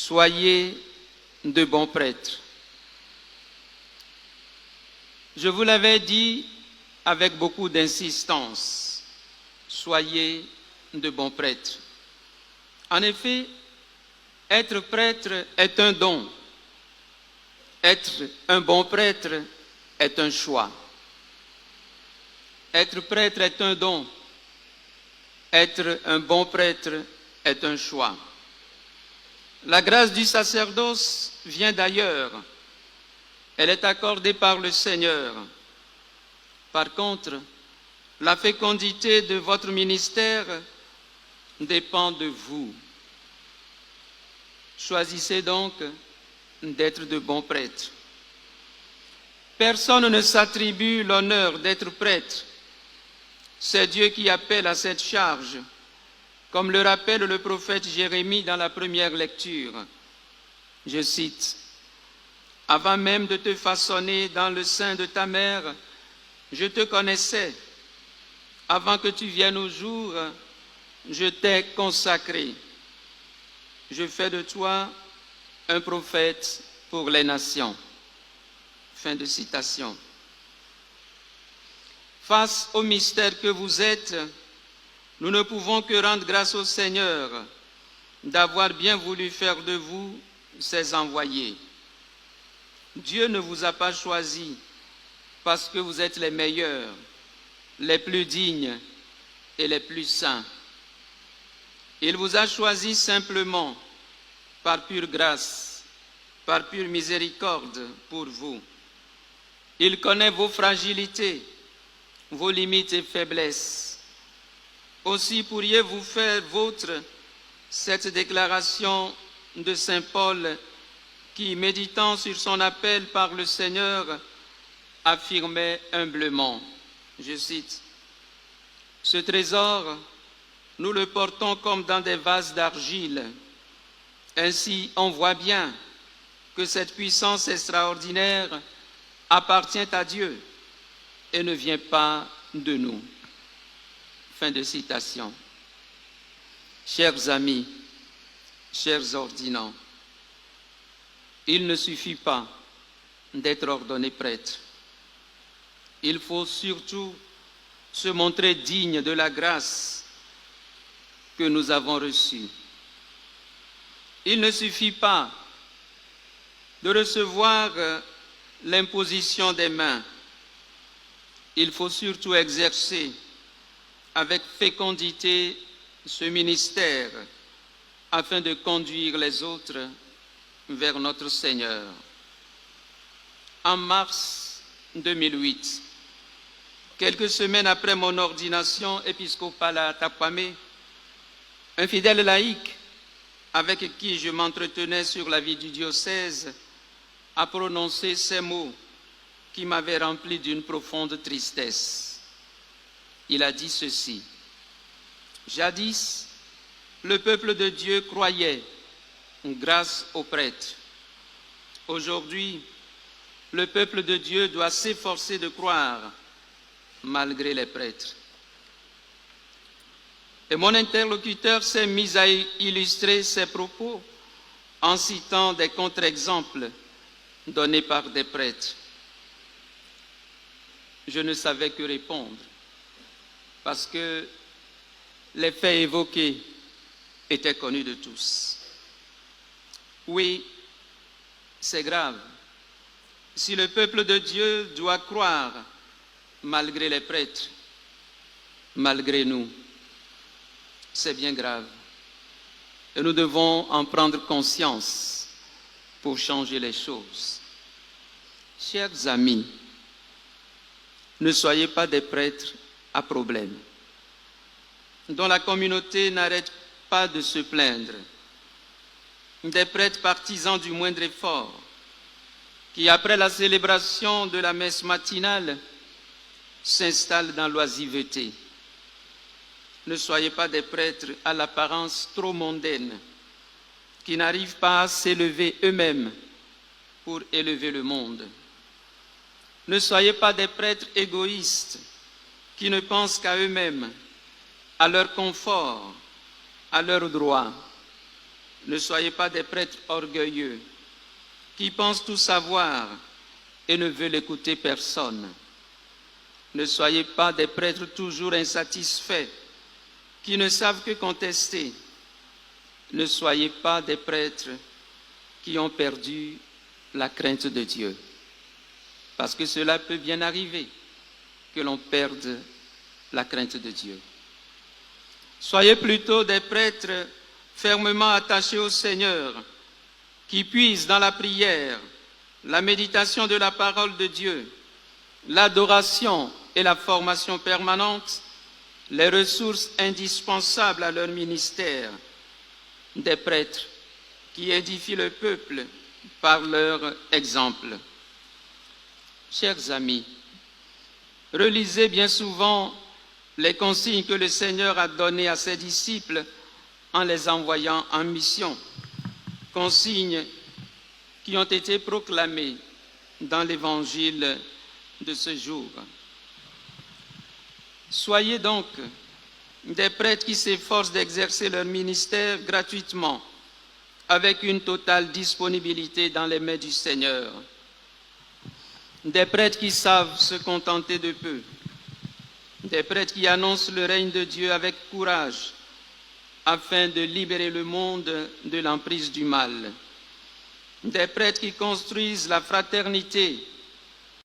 Soyez de bons prêtres. Je vous l'avais dit avec beaucoup d'insistance, soyez de bons prêtres. En effet, être prêtre est un don. Être un bon prêtre est un choix. Être prêtre est un don. Être un bon prêtre est un choix. La grâce du sacerdoce vient d'ailleurs. Elle est accordée par le Seigneur. Par contre, la fécondité de votre ministère dépend de vous. Choisissez donc d'être de bons prêtres. Personne ne s'attribue l'honneur d'être prêtre. C'est Dieu qui appelle à cette charge, comme le rappelle le prophète Jérémie dans la première lecture. Je cite, « Avant même de te façonner dans le sein de ta mère, je te connaissais. Avant que tu viennes au jour, je t'ai consacré. Je fais de toi un prophète pour les nations. » Fin de citation. Face au mystère que vous êtes, nous ne pouvons que rendre grâce au Seigneur d'avoir bien voulu faire de vous ses envoyés. Dieu ne vous a pas choisi parce que vous êtes les meilleurs, les plus dignes et les plus saints. Il vous a choisi simplement par pure grâce, par pure miséricorde pour vous. Il connaît vos fragilités, vos limites et faiblesses. Aussi pourriez-vous faire vôtre cette déclaration de saint Paul qui, méditant sur son appel par le Seigneur, affirmait humblement, je cite, « Ce trésor, nous le portons comme dans des vases d'argile. Ainsi, on voit bien que cette puissance extraordinaire appartient à Dieu et ne vient pas de nous. » Fin de citation. Chers amis, chers ordinants, il ne suffit pas d'être ordonné prêtre. Il faut surtout se montrer digne de la grâce que nous avons reçue. Il ne suffit pas de recevoir l'imposition des mains. Il faut surtout exercer avec fécondité ce ministère afin de conduire les autres vers notre Seigneur. En mars 2008, quelques semaines après mon ordination épiscopale à Takwame, un fidèle laïc avec qui je m'entretenais sur la vie du diocèse a prononcé ces mots qui m'avaient rempli d'une profonde tristesse. Il a dit ceci, « Jadis, le peuple de Dieu croyait grâce aux prêtres. Aujourd'hui, le peuple de Dieu doit s'efforcer de croire malgré les prêtres. » Et mon interlocuteur s'est mis à illustrer ses propos en citant des contre-exemples donnés par des prêtres. Je ne savais que répondre parce que les faits évoqués étaient connus de tous. Oui, c'est grave. Si le peuple de Dieu doit croire malgré les prêtres, malgré nous, c'est bien grave. Et nous devons en prendre conscience pour changer les choses. Chers amis, ne soyez pas des prêtres à problème, dont la communauté n'arrête pas de se plaindre, des prêtres partisans du moindre effort, qui après la célébration de la messe matinale s'installent dans l'oisiveté. Ne soyez pas des prêtres à l'apparence trop mondaine, qui n'arrivent pas à s'élever eux-mêmes pour élever le monde. Ne soyez pas des prêtres égoïstes, qui ne pensent qu'à eux-mêmes, à leur confort, à leurs droits. Ne soyez pas des prêtres orgueilleux qui pensent tout savoir et ne veulent écouter personne. Ne soyez pas des prêtres toujours insatisfaits qui ne savent que contester. Ne soyez pas des prêtres qui ont perdu la crainte de Dieu. Parce que cela peut bien arriver que l'on perde la crainte de Dieu. Soyez plutôt des prêtres fermement attachés au Seigneur, qui puisent dans la prière, la méditation de la parole de Dieu, l'adoration et la formation permanente, les ressources indispensables à leur ministère, des prêtres qui édifient le peuple par leur exemple. Chers amis, relisez bien souvent les consignes que le Seigneur a données à ses disciples en les envoyant en mission, consignes qui ont été proclamées dans l'évangile de ce jour. Soyez donc des prêtres qui s'efforcent d'exercer leur ministère gratuitement, avec une totale disponibilité dans les mains du Seigneur. Des prêtres qui savent se contenter de peu. Des prêtres qui annoncent le règne de Dieu avec courage, afin de libérer le monde de l'emprise du mal. Des prêtres qui construisent la fraternité